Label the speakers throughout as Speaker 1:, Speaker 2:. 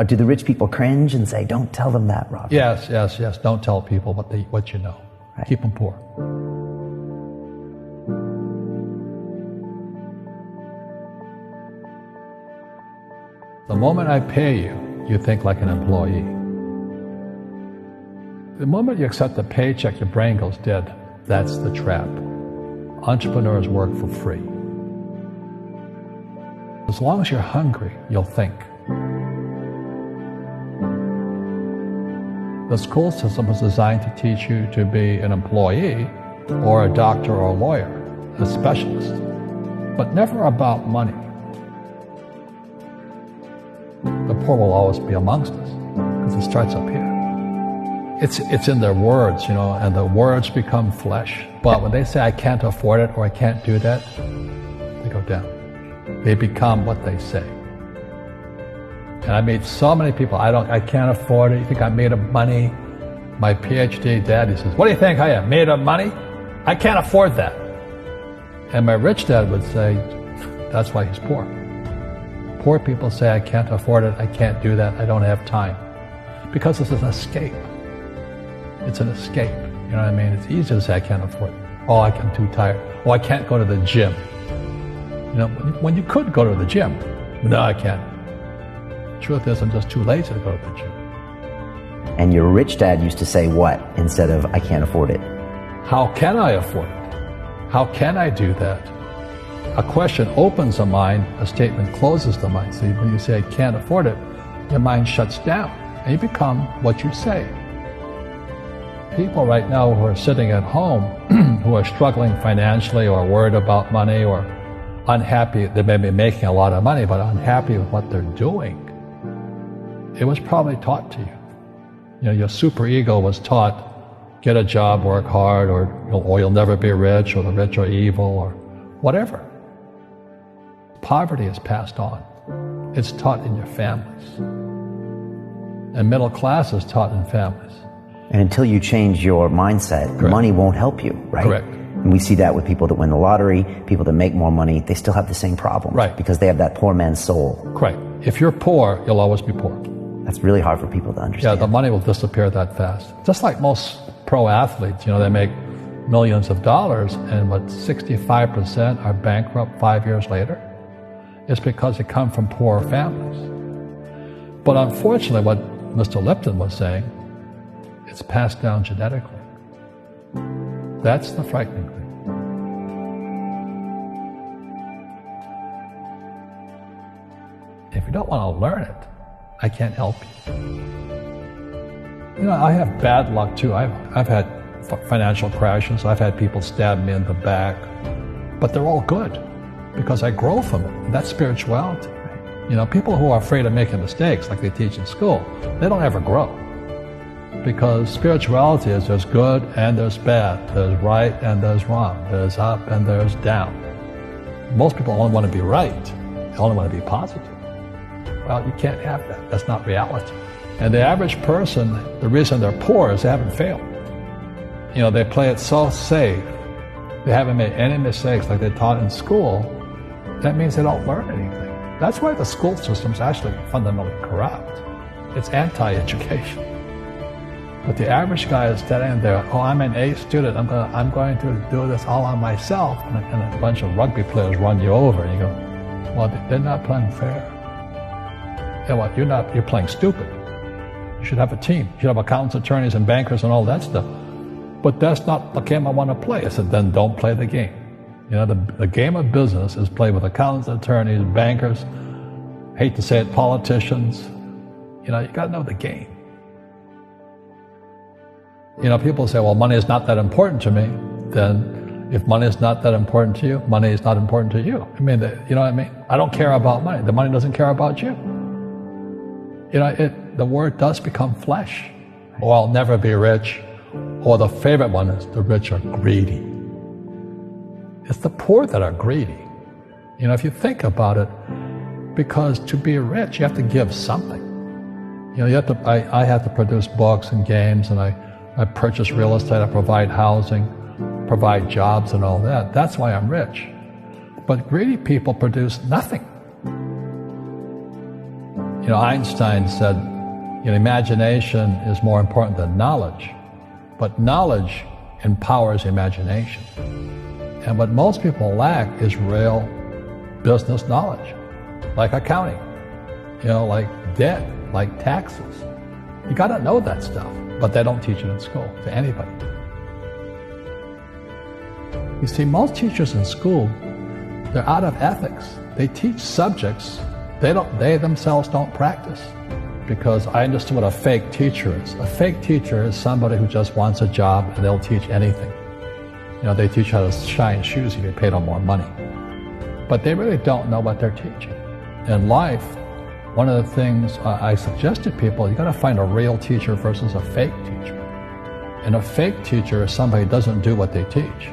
Speaker 1: Do the rich people cringe and say, don't tell them that, Robert?
Speaker 2: Yes. Don't tell people what you know.
Speaker 1: Right.
Speaker 2: Keep them poor. The moment I pay you, you think like an employee. The moment you accept the paycheck, your brain goes dead. That's the trap. Entrepreneurs work for free. As long as you're hungry, you'll think. The school system was designed to teach you to be an employee or a doctor or a lawyer, a specialist, but never about money. The poor will always be amongst us because it starts up here. It's in their words, and the words become flesh. But when they say, I can't afford it or I can't do that, they go down. They become what they say. And I meet so many people, I can't afford it. You think I'm made of money? My PhD dad, he says, what do you think I am, made of money? I can't afford that. And my rich dad would say, that's why he's poor. Poor people say, I can't afford it, I can't do that, I don't have time. Because it's an escape. It's an escape. You know what I mean? It's easy to say, I can't afford it. Oh, I'm too tired. Oh, I can't go to the gym. When you could go to the gym. No, I can't. Truth is, I'm just too lazy to go to the gym.
Speaker 1: And your rich dad used to say what instead of, I can't afford it?
Speaker 2: How can I afford it? How can I do that? A question opens the mind, a statement closes the mind. So when you say, I can't afford it, your mind shuts down, and you become what you say. People right now who are sitting at home, who are struggling financially or worried about money or unhappy, they may be making a lot of money, but unhappy with what they're doing. It was probably taught to you. Your superego was taught, get a job, work hard, or you'll never be rich, or the rich are evil, or whatever. Poverty is passed on. It's taught in your families. And middle class is taught in families.
Speaker 1: And until you change your mindset,
Speaker 2: Correct.
Speaker 1: Money won't help you, right?
Speaker 2: Correct.
Speaker 1: And we see that with people that win the lottery, people that make more money, they still have the same problems.
Speaker 2: Right.
Speaker 1: Because they have that poor man's soul.
Speaker 2: Correct. If you're poor, you'll always be poor.
Speaker 1: That's really hard for people to understand.
Speaker 2: Yeah, the money will disappear that fast. Just like most pro athletes, they make millions of dollars, and 65% are bankrupt 5 years later. It's because they come from poor families. But unfortunately, what Mr. Lipton was saying, it's passed down genetically. That's the frightening thing. If you don't want to learn it, I can't help you. I have bad luck too. I've had financial crashes. I've had people stab me in the back. But they're all good because I grow from it. And that's spirituality. People who are afraid of making mistakes, like they teach in school, they don't ever grow. Because spirituality is there's good and there's bad, there's right and there's wrong, there's up and there's down. Most people only want to be right, they only want to be positive. Well, you can't have that, that's not reality. And the average person, the reason they're poor is they haven't failed. They play it so safe, they haven't made any mistakes like they taught in school. That means they don't learn anything. That's why the school system's actually fundamentally corrupt. It's anti-education. But the average guy is standing there, I'm an A student, I'm going to do this all on myself, and a bunch of rugby players run you over, and you go, well, they're not playing fair. You're playing stupid. You should have a team. You should have accountants, attorneys, and bankers, and all that stuff. But that's not the game I want to play. I said, then don't play the game. The game of business is played with accountants, attorneys, bankers, hate to say it, politicians. You got to know the game. People say, well, money is not that important to me. Then if money is not that important to you, money is not important to you. You know what I mean? I don't care about money. The money doesn't care about you. The word does become flesh. Or I'll never be rich. Or the favorite one is the rich are greedy. It's the poor that are greedy. If you think about it, because to be rich, you have to give something. I have to produce books and games, and I purchase real estate, I provide housing, provide jobs and all that. That's why I'm rich. But greedy people produce nothing. Einstein said, imagination is more important than knowledge, but knowledge empowers imagination. And what most people lack is real business knowledge, like accounting, like debt, like taxes. You got to know that stuff, but they don't teach it in school to anybody. You see, most teachers in school, they're out of ethics. They teach subjects they themselves don't practice. Because I understood what a fake teacher is. A fake teacher is somebody who just wants a job and they'll teach anything. They teach how to shine shoes if you pay them more money. But they really don't know what they're teaching. In life, one of the things I suggest to people, you got to find a real teacher versus a fake teacher. And a fake teacher is somebody who doesn't do what they teach.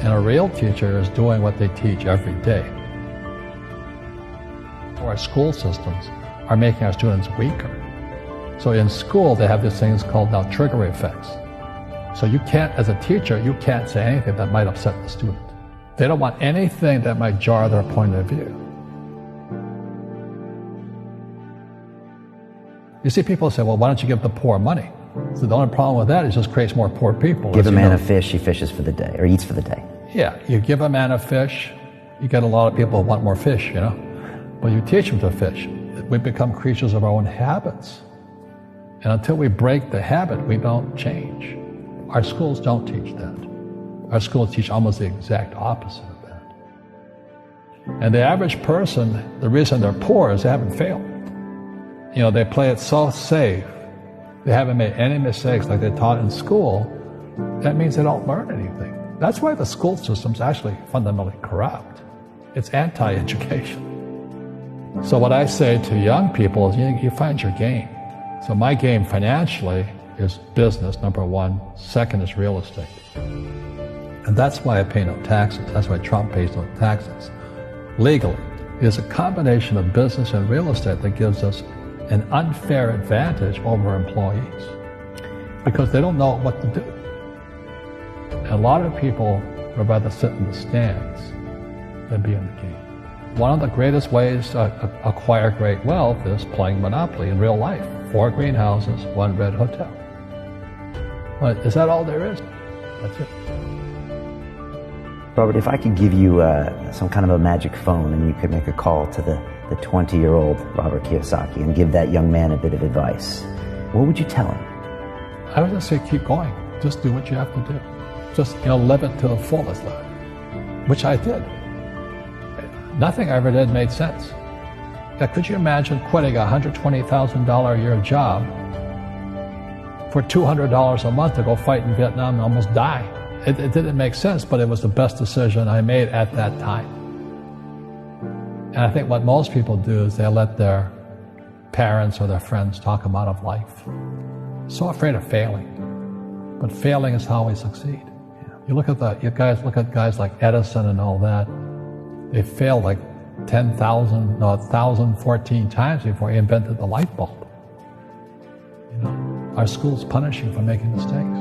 Speaker 2: And a real teacher is doing what they teach every day. Our school systems are making our students weaker. So in school, they have these things called now trigger effects. So you can't, as a teacher, you can't say anything that might upset the student. They don't want anything that might jar their point of view. You see people say, well, why don't you give the poor money? So the only problem with that is it just creates more poor people.
Speaker 1: Give a man a fish, he fishes for the day, or eats for the day.
Speaker 2: Yeah, you give a man a fish, you get a lot of people who want more fish, But you teach them to fish. We become creatures of our own habits. And until we break the habit, we don't change. Our schools don't teach that. Our schools teach almost the exact opposite of that. And the average person, the reason they're poor is they haven't failed. They play it so safe. They haven't made any mistakes like they taught in school. That means they don't learn anything. That's why the school system's actually fundamentally corrupt. It's anti-education. So what I say to young people is you find your game. So my game financially is business, number one. Second is real estate. And that's why I pay no taxes. That's why Trump pays no taxes. Legally, it's a combination of business and real estate that gives us an unfair advantage over employees because they don't know what to do. And a lot of people would rather sit in the stands than be in the game. One of the greatest ways to acquire great wealth is playing Monopoly in real life. 4 greenhouses, 1 red hotel. But is that all there is? That's it.
Speaker 1: Robert, if I could give you some kind of a magic phone and you could make a call to the 20-year-old Robert Kiyosaki and give that young man a bit of advice, what would you tell him?
Speaker 2: I would just say keep going. Just do what you have to do. Just live it to the fullest, which I did. Nothing I ever did made sense. Now, could you imagine quitting a $120,000 a year job for $200 a month to go fight in Vietnam and almost die? It didn't make sense, but it was the best decision I made at that time. And I think what most people do is they let their parents or their friends talk them out of life. So afraid of failing. But failing is how we succeed. You look at guys like Edison and all that. They failed like 1,014 times before he invented the light bulb. Our schools punish you for making mistakes.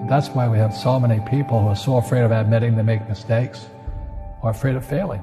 Speaker 2: That's why we have so many people who are so afraid of admitting they make mistakes or afraid of failing.